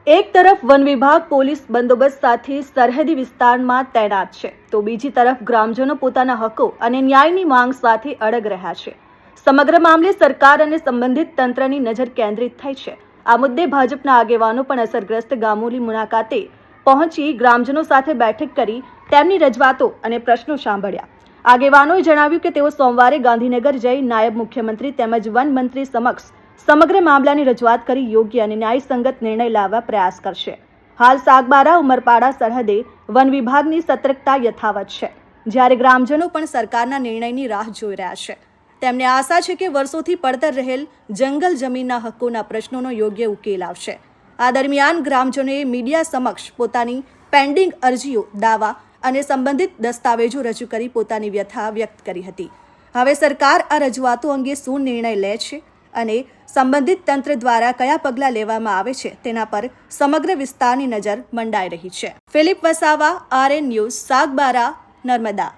એક તરફ વન વિભાગ પોલીસ બંદોબસ્ત સાથે સરહદી વિસ્તારમાં તૈનાત છે, તો બીજી તરફ ગ્રામજનો પોતાના હકો અને ન્યાયની માંગ સાથે અડગ રહ્યા છે. સમગ્ર મામલે સરકાર અને સંબંધિત તંત્રની નજર કેન્દ્રિત થઈ છે. આ મુદ્દે ભાજપના આગેવાનો પણ અસરગ્રસ્ત ગામોની મુલાકાતે પહોંચી ગ્રામજનો સાથે બેઠક કરી તેમની રજૂઆતો અને પ્રશ્નો સાંભળ્યા. આગેવાનોએ જણાવ્યું કે તેઓ સોમવારે ગાંધીનગર જઈ નાયબ મુખ્યમંત્રી તેમજ વન મંત્રી સમક્ષ સમગ્ર મામલાની રજૂઆત કરી યોગ્ય અને ન્યાયસંગત નિર્ણય લાવવા પ્રયાસ કરશે. હાલ સાગબારા ઉમરપાડા સરહદે વન વિભાગની સતર્કતા યથાવત છે, જ્યારે ગ્રામજનો પણ સરકારના નિર્ણયની રાહ જોઈ રહ્યા છે. તેમને આશા છે કે વર્ષોથી પડતર રહેલ જંગલ જમીનના હકોના પ્રશ્નોનો યોગ્ય ઉકેલ આવશે. આ દરમિયાન ગ્રામજનોએ મીડિયા સમક્ષ પોતાની પેન્ડિંગ અરજીઓ, દાવા અને સંબંધિત દસ્તાવેજો રજૂ કરી પોતાની વ્યથા વ્યક્ત કરી હતી. હવે સરકાર આ રજૂઆતો અંગે શું નિર્ણય લે છે અને સંબંધિત તંત્ર દ્વારા કયા પગલાં લેવામાં આવે છે તેના પર સમગ્ર વિસ્તારની નજર મંડાઈ રહી છે. Philip Vasava, RN news, Sagbara, Narmada.